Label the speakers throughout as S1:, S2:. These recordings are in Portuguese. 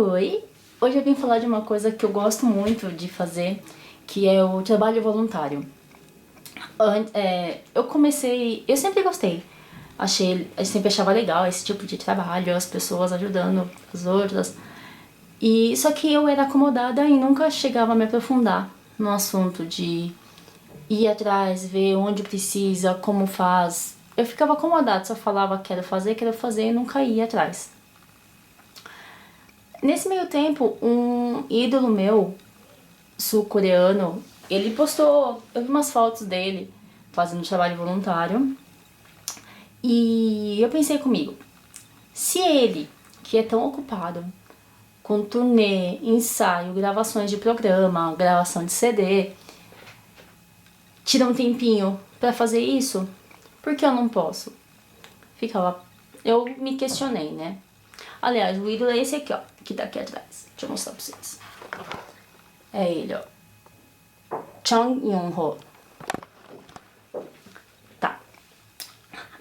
S1: Oi! Hoje eu vim falar de uma coisa que eu gosto muito de fazer, que é o trabalho voluntário. Eu sempre gostei. Eu sempre achava legal esse tipo de trabalho, as pessoas ajudando as outras. E só que eu era acomodada e nunca chegava a me aprofundar no assunto de ir atrás, ver onde precisa, como faz. Eu ficava acomodada, só falava quero fazer e nunca ia atrás. Nesse meio tempo, um ídolo meu, sul-coreano, ele postou, eu vi umas fotos dele fazendo trabalho voluntário. E eu pensei comigo, se ele, que é tão ocupado com turnê, ensaio, gravações de programa, gravação de CD, tira um tempinho pra fazer isso, por que eu não posso? Eu me questionei, né? Aliás, o ídolo é esse aqui, ó, que tá aqui atrás. Deixa eu mostrar pra vocês. É ele, ó. Chung Yun-ho. Tá.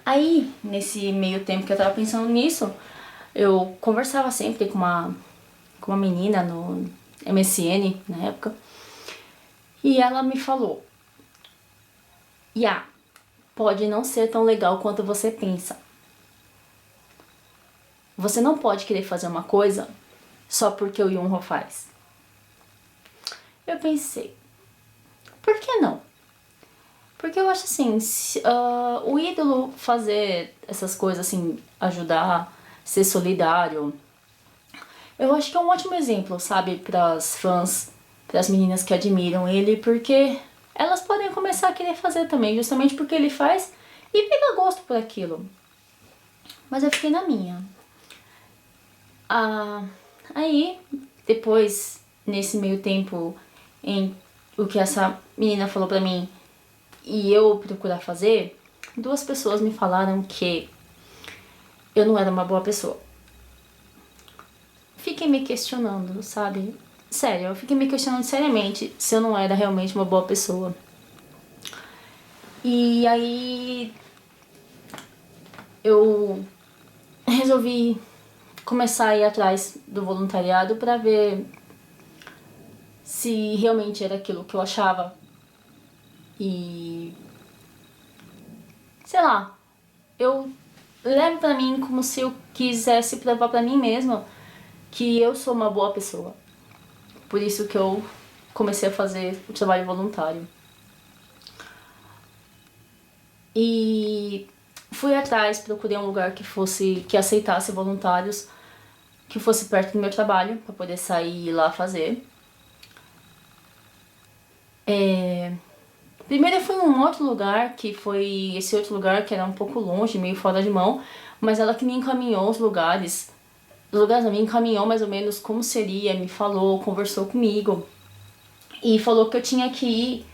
S1: Aí, nesse meio tempo que eu tava pensando nisso, eu conversava sempre com uma menina no MSN, na época, e ela me falou, pode não ser tão legal quanto você pensa. Você não pode querer fazer uma coisa só porque o Yunho faz. Eu pensei, por que não? Porque eu acho assim, o ídolo fazer essas coisas assim, ajudar, ser solidário, eu acho que é um ótimo exemplo, sabe, pras fãs, pras meninas que admiram ele, porque elas podem começar a querer fazer também, justamente porque ele faz e pega gosto por aquilo. Mas eu fiquei na minha. Aí, depois, nesse meio tempo, em o que essa menina falou pra mim e eu procurar fazer, duas pessoas me falaram que eu não era uma boa pessoa. Fiquei me questionando, sabe? Sério, eu fiquei me questionando seriamente se eu não era realmente uma boa pessoa. E aí eu resolvi começar a ir atrás do voluntariado pra ver se realmente era aquilo que eu achava. E sei lá, eu levo pra mim como se eu quisesse provar pra mim mesma que eu sou uma boa pessoa. Por isso que eu comecei a fazer o trabalho voluntário. E fui atrás, procurei um lugar que aceitasse voluntários, que fosse perto do meu trabalho, para poder sair e ir lá fazer. Primeiro eu fui num outro lugar, esse outro lugar que era um pouco longe, meio fora de mão, mas ela que me encaminhou os lugares me encaminhou mais ou menos como seria, me falou, conversou comigo e falou que eu tinha que ir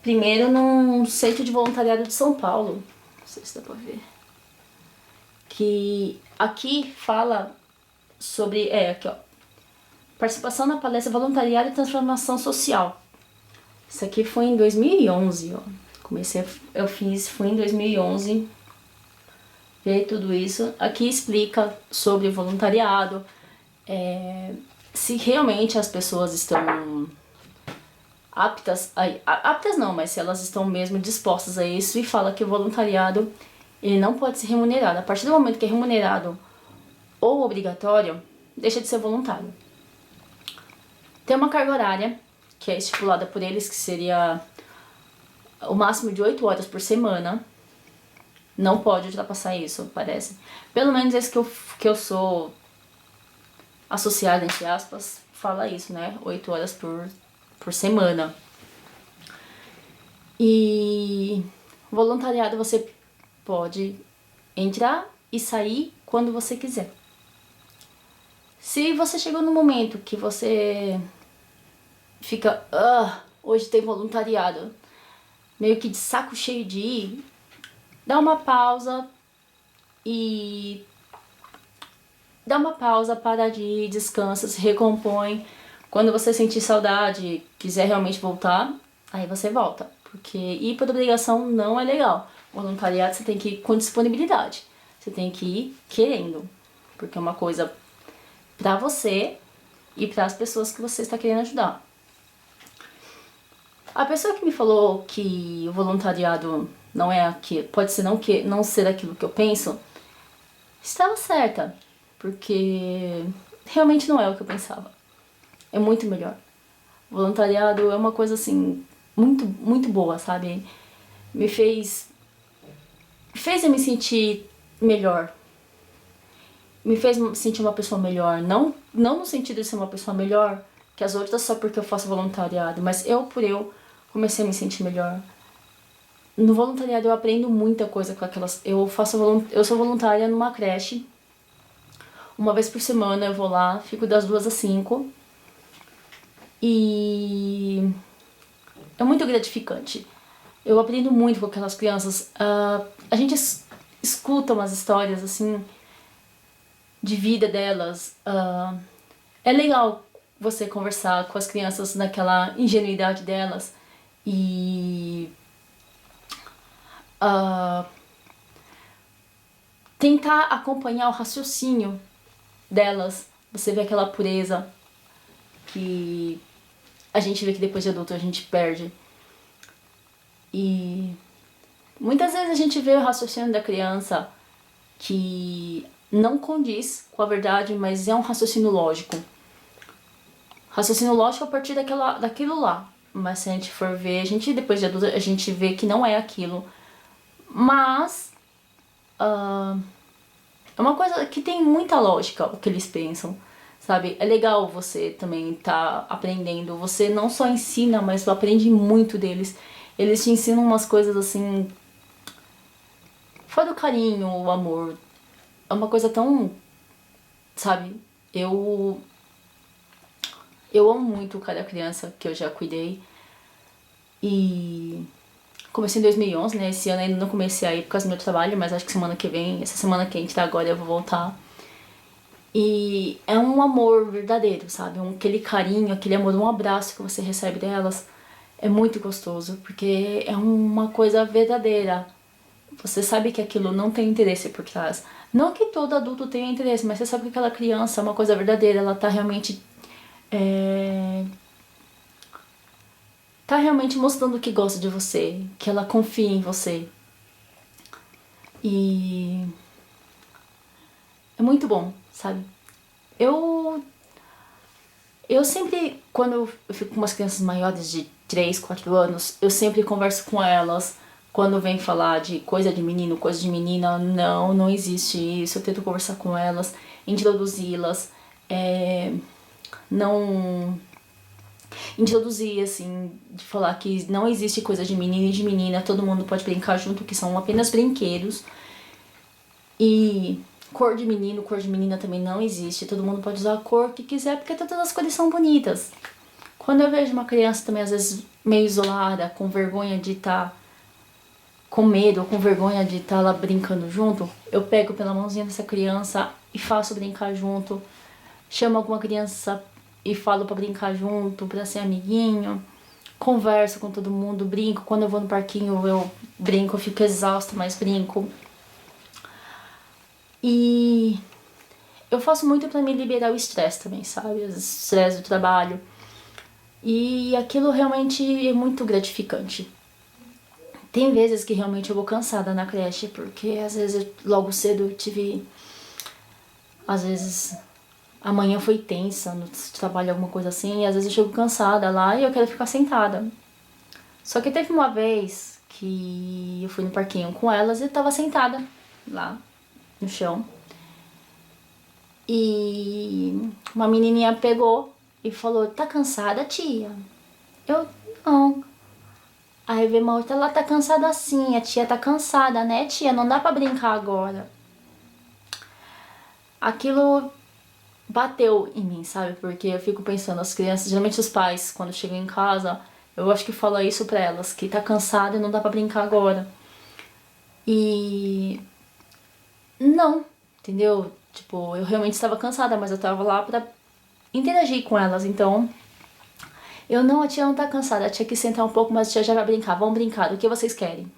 S1: primeiro num centro de voluntariado de São Paulo, não sei se dá pra ver, que aqui fala sobre, aqui ó, participação na palestra Voluntariado e Transformação Social. Isso aqui foi em 2011, ó. Foi em 2011, ver tudo isso. Aqui explica sobre voluntariado, se realmente as pessoas estão aptas não, mas se elas estão mesmo dispostas a isso, e fala que o voluntariado ele não pode ser remunerado. A partir do momento que é remunerado ou obrigatório, deixa de ser voluntário. Tem uma carga horária que é estipulada por eles, que seria o máximo de 8 horas por semana. Não pode ultrapassar isso, parece. Pelo menos esse que eu sou associada, entre aspas, fala isso, né? 8 horas por semana. E voluntariado você pode entrar e sair quando você quiser. Se você chegou no momento que você fica, hoje tem voluntariado, meio que de saco cheio de ir, dá uma pausa, para de ir, descansa, se recompõe. Quando você sentir saudade, quiser realmente voltar, aí você volta. Porque ir por obrigação não é legal. Voluntariado você tem que ir com disponibilidade. Você tem que ir querendo. Porque é uma coisa pra você e para as pessoas que você está querendo ajudar. A pessoa que me falou que o voluntariado não é aquilo, pode ser não ser aquilo que eu penso, estava certa, porque realmente não é o que eu pensava. É muito melhor. O voluntariado é uma coisa assim muito, muito boa, sabe? Me fez eu me sentir melhor. Me fez me sentir uma pessoa melhor. Não no sentido de ser uma pessoa melhor que as outras só porque eu faço voluntariado, mas por eu comecei a me sentir melhor. No voluntariado eu aprendo muita coisa com aquelas. Eu sou voluntária numa creche. Uma vez por semana eu vou lá, fico das 2 às 5. E é muito gratificante. Eu aprendo muito com aquelas crianças. A gente escuta umas histórias assim de vida delas. É legal você conversar com as crianças naquela ingenuidade delas e tentar acompanhar o raciocínio delas. Você vê aquela pureza que a gente vê que depois de adulto a gente perde. E muitas vezes a gente vê o raciocínio da criança que não condiz com a verdade, mas é um raciocínio lógico. Raciocínio lógico a partir daquilo lá. Mas se a gente for ver, depois de adulto, a gente vê que não é aquilo. Mas é uma coisa que tem muita lógica o que eles pensam, sabe? É legal você também tá aprendendo. Você não só ensina, mas você aprende muito deles. Eles te ensinam umas coisas assim, fora o carinho, o amor. É uma coisa tão, sabe? Eu amo muito cada criança que eu já cuidei. E comecei em 2011, né? Esse ano ainda não comecei a ir por causa do meu trabalho, mas acho que essa semana que a gente tá agora, eu vou voltar. E é um amor verdadeiro, sabe? Aquele carinho, aquele amor, um abraço que você recebe delas é muito gostoso, porque é uma coisa verdadeira. Você sabe que aquilo não tem interesse por trás. Não que todo adulto tenha interesse, mas você sabe que aquela criança é uma coisa verdadeira, ela tá realmente mostrando que gosta de você, que ela confia em você. E é muito bom, sabe? Eu sempre, quando eu fico com umas crianças maiores de 3, 4 anos, eu sempre converso com elas. Quando vem falar de coisa de menino, coisa de menina, não existe isso. Eu tento conversar com elas, introduzi-las, não introduzir, assim, de falar que não existe coisa de menino e de menina, todo mundo pode brincar junto, que são apenas brinquedos. E cor de menino, cor de menina também não existe, todo mundo pode usar a cor que quiser, porque todas as cores são bonitas. Quando eu vejo uma criança também, às vezes, meio isolada, com vergonha de estar com medo ou com vergonha de estar lá brincando junto, eu pego pela mãozinha dessa criança e faço brincar junto, chamo alguma criança e falo pra brincar junto, pra ser amiguinho, converso com todo mundo, brinco. Quando eu vou no parquinho eu brinco, eu fico exausta, mas brinco. E eu faço muito pra me liberar o estresse também, sabe? O estresse do trabalho. E aquilo realmente é muito gratificante. Tem vezes que realmente eu vou cansada na creche, porque às vezes logo cedo eu tive... Às vezes a manhã foi tensa no trabalho, alguma coisa assim, e às vezes eu chego cansada lá e eu quero ficar sentada. Só que teve uma vez que eu fui no parquinho com elas e eu tava sentada lá no chão. E uma menininha pegou e falou: "Tá cansada, tia?" Eu: "Não." Aí veio uma outra: "Ela tá cansada sim, a tia tá cansada, né, tia? Não dá pra brincar agora." Aquilo bateu em mim, sabe? Porque eu fico pensando, as crianças, geralmente os pais, quando chegam em casa, eu acho que fala isso pra elas, que tá cansada e não dá pra brincar agora. E não, entendeu? Tipo, eu realmente estava cansada, mas eu tava lá pra interagir com elas, então eu não, a tia não tá cansada, a tia quis sentar um pouco, mas a tia já vai brincar, vamos brincar, o que vocês querem?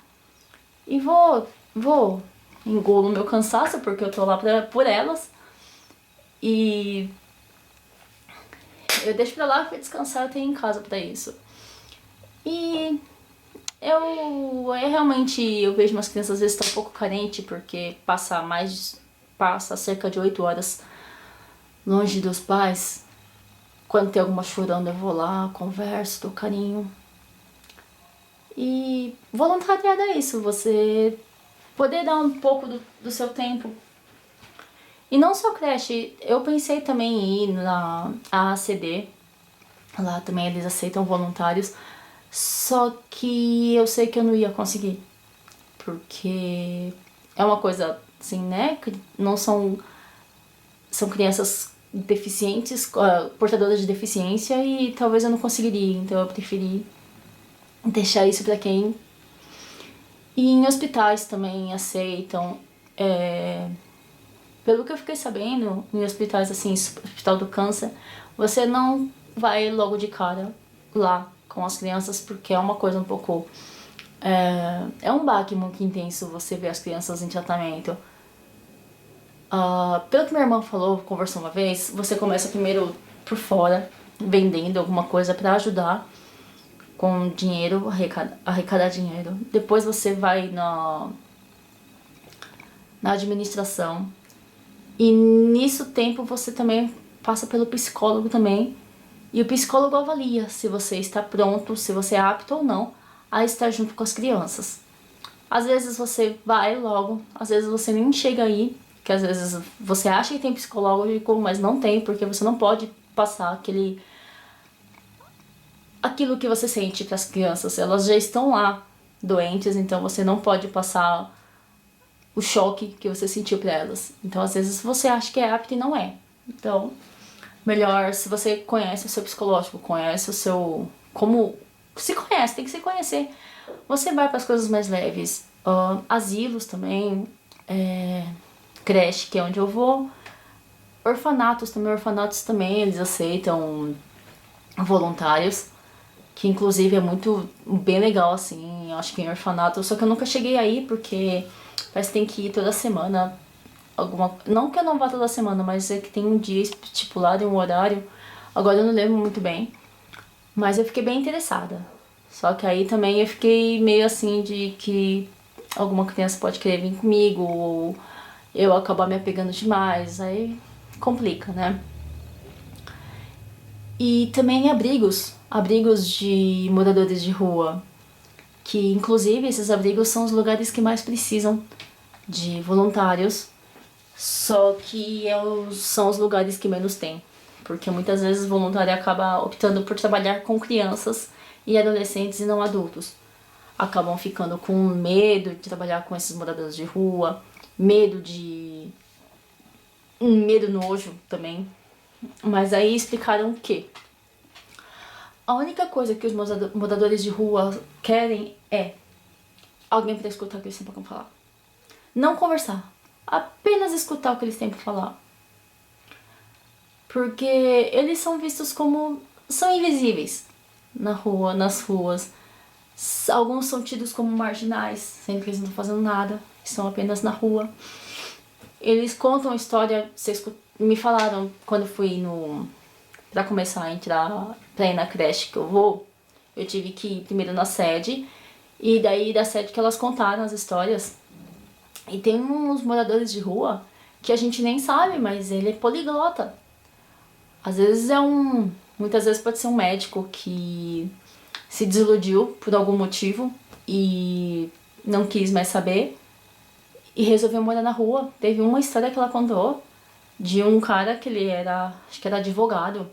S1: E engulo meu cansaço, porque eu tô lá por elas. E eu deixo pra lá pra descansar, eu tenho em casa pra isso. E realmente, eu vejo umas crianças às vezes estão um pouco carentes, porque passa cerca de 8 horas longe dos pais. Quando tem alguma chorando, eu vou lá, converso, dou carinho. E voluntariado é isso, você poder dar um pouco do seu tempo. E não só creche, eu pensei também em ir na AACD, lá também eles aceitam voluntários, só que eu sei que eu não ia conseguir, porque é uma coisa assim, né, que não são crianças deficientes, portadoras de deficiência, e talvez eu não conseguiria, então eu preferi deixar isso pra quem. E em hospitais também aceitam, pelo que eu fiquei sabendo, em hospitais assim, Hospital do Câncer, você não vai logo de cara lá com as crianças, porque é uma coisa um pouco. É um baque muito intenso você ver as crianças em tratamento. Pelo que minha irmã falou, conversou uma vez, você começa primeiro por fora, vendendo alguma coisa pra ajudar com dinheiro, arrecadar dinheiro. Depois você vai na administração. E nisso tempo você também passa pelo psicólogo também. E o psicólogo avalia se você está pronto, se você é apto ou não a estar junto com as crianças. Às vezes você vai logo, às vezes você nem chega aí, que às vezes você acha que tem psicólogo, mas não tem, porque você não pode passar aquilo que você sente para as crianças. Elas já estão lá doentes, então você não pode passar o choque que você sentiu para elas. Então, às vezes você acha que é apto e não é. Então, melhor, se você conhece o seu psicológico, conhece o seu... Como se conhece, tem que se conhecer. Você vai para as coisas mais leves. Asilos também, creche, que é onde eu vou. Orfanatos também, eles aceitam voluntários, que inclusive é muito bem legal, assim, acho que em orfanato, só que eu nunca cheguei aí porque parece que tem que ir toda semana, não que eu não vá toda semana, mas é que tem um dia estipulado e um horário, agora eu não lembro muito bem, mas eu fiquei bem interessada, só que aí também eu fiquei meio assim de que alguma criança pode querer vir comigo, ou eu acabar me apegando demais, aí complica, né? E também abrigos de moradores de rua, que inclusive esses abrigos são os lugares que mais precisam de voluntários, só que são os lugares que menos tem, porque muitas vezes o voluntário acaba optando por trabalhar com crianças e adolescentes e não adultos. Acabam ficando com medo de trabalhar com esses moradores de rua, medo nojo também. Mas aí explicaram que a única coisa que os moradores de rua querem é alguém para escutar o que eles têm para falar. Não conversar, apenas escutar o que eles têm para falar. Porque eles são vistos como... são invisíveis na rua, nas ruas. Alguns são tidos como marginais, sendo que eles não estão fazendo nada, estão apenas na rua. Eles contam a história, me falaram quando fui pra começar a entrar, pra ir na creche que eu vou, eu tive que ir primeiro na sede, e daí da sede que elas contaram as histórias. E tem uns moradores de rua que a gente nem sabe, mas ele é poliglota. Às vezes muitas vezes pode ser um médico que se desiludiu por algum motivo e não quis mais saber e resolveu morar na rua. Teve uma história que ela contou de um cara que ele era, acho que era advogado,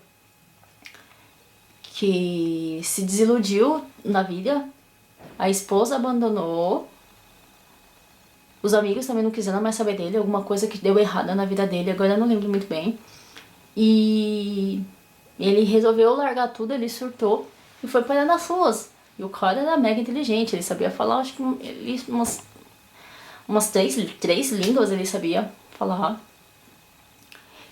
S1: que se desiludiu na vida, a esposa abandonou, os amigos também não quiseram mais saber dele, alguma coisa que deu errada na vida dele, agora eu não lembro muito bem. E ele resolveu largar tudo, ele surtou e foi parar nas ruas. E o cara era mega inteligente, ele sabia falar, acho que umas três línguas ele sabia falar.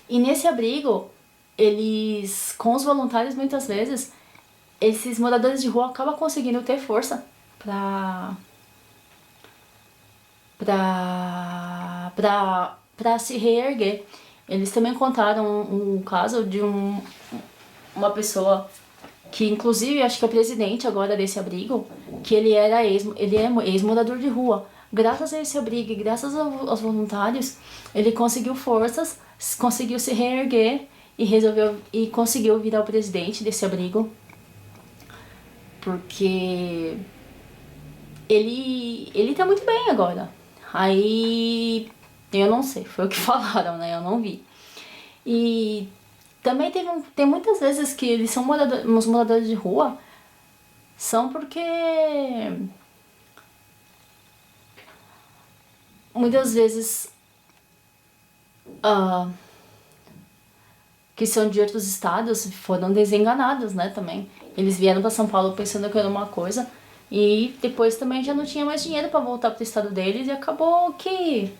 S1: E nesse abrigo, eles, com os voluntários, muitas vezes, esses moradores de rua acabam conseguindo ter força pra se reerguer. Eles também contaram um caso de uma pessoa que inclusive acho que é o presidente agora desse abrigo, que ele é ex-morador de rua. Graças a esse abrigo e graças aos voluntários, ele conseguiu forças, conseguiu se reerguer e conseguiu virar o presidente desse abrigo. Porque ele tá muito bem agora. Aí eu não sei, foi o que falaram, né? Eu não vi. E também tem muitas vezes que eles são uns moradores de rua, são porque muitas vezes que são de outros estados foram desenganados, né, também. Eles vieram para São Paulo pensando que era uma coisa e depois também já não tinha mais dinheiro para voltar pro estado deles e acabou que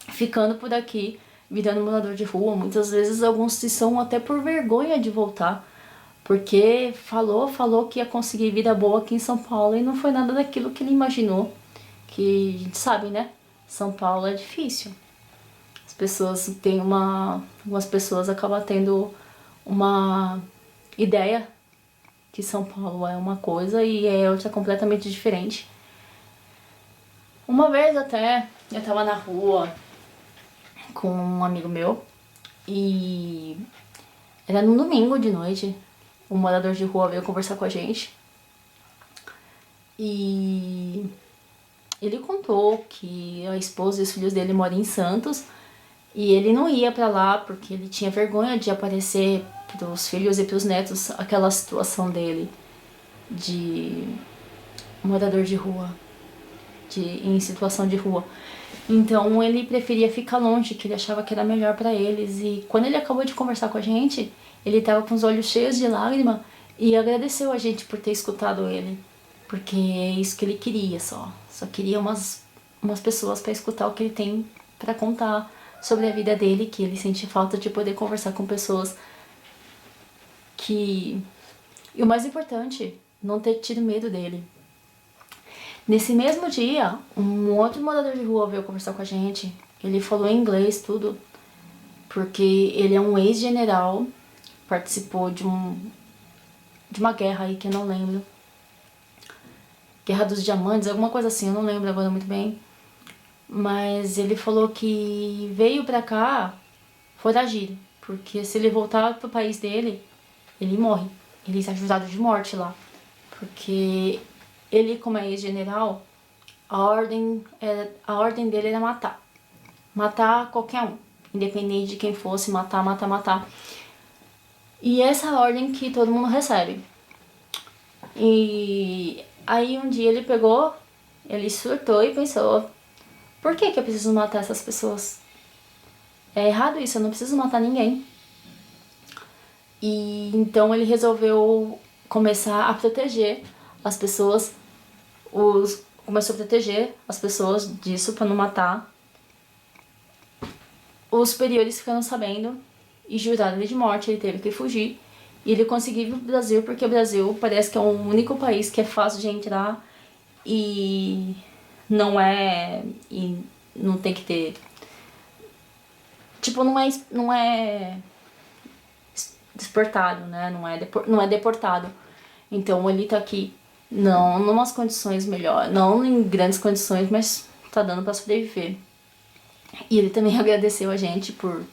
S1: ficando por aqui, virando morador de rua. Muitas vezes alguns são até por vergonha de voltar, porque falou que ia conseguir vida boa aqui em São Paulo e não foi nada daquilo que ele imaginou. Que a gente sabe, né? São Paulo é difícil. As pessoas têm algumas pessoas acabam tendo uma ideia que São Paulo é uma coisa e é outra completamente diferente. Uma vez até eu tava na rua com um amigo meu e era num domingo de noite. Um morador de rua veio conversar com a gente e ele contou que a esposa e os filhos dele moram em Santos e ele não ia pra lá porque ele tinha vergonha de aparecer pros filhos e pros netos aquela situação dele de morador de rua, em situação de rua. Então ele preferia ficar longe, que ele achava que era melhor pra eles. E quando ele acabou de conversar com a gente, ele tava com os olhos cheios de lágrima e agradeceu a gente por ter escutado ele, porque é isso que ele queria só queria umas pessoas pra escutar o que ele tem pra contar sobre a vida dele, que ele sente falta de poder conversar com pessoas que... E o mais importante, não ter tido medo dele. Nesse mesmo dia, um outro morador de rua veio conversar com a gente. Ele falou em inglês, tudo, porque ele é um ex-general, participou de uma guerra aí que eu não lembro. Guerra dos Diamantes, alguma coisa assim, eu não lembro agora muito bem. Mas ele falou que veio pra cá foragido, porque se ele voltar pro país dele, ele morre. Ele é ajudado de morte lá. Porque ele, como é ex-general, a ordem dele era matar. Matar qualquer um. Independente de quem fosse, matar, matar, matar. E essa é a ordem que todo mundo recebe. E aí um dia ele surtou e pensou: por que eu preciso matar essas pessoas? É errado isso, eu não preciso matar ninguém. E então ele resolveu começar a proteger as pessoas, começou a proteger as pessoas disso pra não matar. Os superiores ficaram sabendo e juraram ele de morte, ele teve que fugir. E ele conseguiu ir pro Brasil, porque o Brasil parece que é o único país que é fácil de entrar e não tem que ter... Tipo, não é deportado, né? Não é deportado. Então ele tá aqui, não numas condições melhores, não em grandes condições, mas tá dando pra sobreviver. E ele também agradeceu a gente por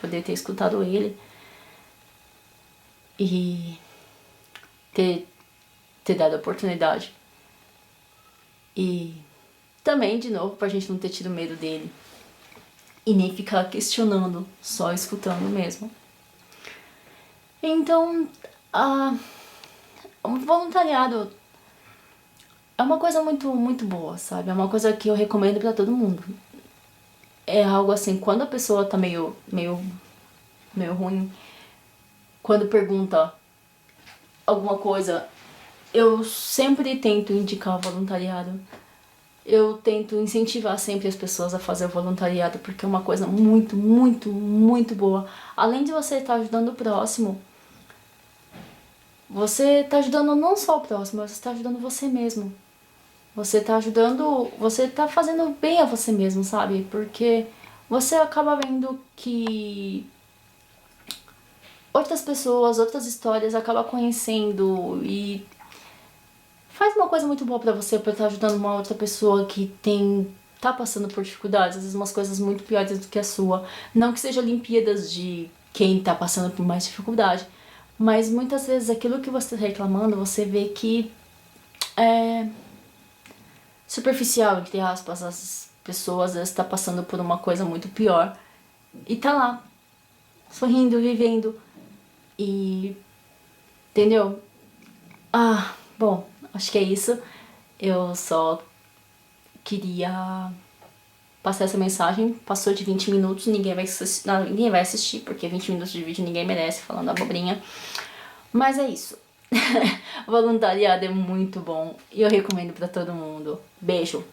S1: poder ter escutado ele e ter dado a oportunidade. E também, de novo, pra gente não ter tido medo dele e nem ficar questionando, só escutando mesmo. Então, o voluntariado é uma coisa muito, muito boa, sabe? É uma coisa que eu recomendo pra todo mundo. É algo assim, quando a pessoa tá meio ruim, quando pergunta alguma coisa, eu sempre tento indicar o voluntariado. Eu tento incentivar sempre as pessoas a fazer o voluntariado, porque é uma coisa muito, muito, muito boa. Além de você estar ajudando o próximo, você tá ajudando não só o próximo, você tá ajudando você mesmo. Você tá fazendo bem a você mesmo, sabe? Porque você acaba vendo que outras pessoas, outras histórias, acaba conhecendo e faz uma coisa muito boa pra você por estar ajudando uma outra pessoa que tá passando por dificuldades, às vezes umas coisas muito piores do que a sua. Não que seja Olimpíadas de quem tá passando por mais dificuldade, mas muitas vezes aquilo que você tá reclamando, você vê que é superficial, entre aspas, as pessoas às vezes tá passando por uma coisa muito pior e tá lá, sorrindo, vivendo e... entendeu? Ah, bom, acho que é isso. Eu só queria passar essa mensagem. Passou de 20 minutos, ninguém vai assistir, porque 20 minutos de vídeo ninguém merece falando abobrinha. Mas é isso. Voluntariado é muito bom e eu recomendo pra todo mundo. Beijo!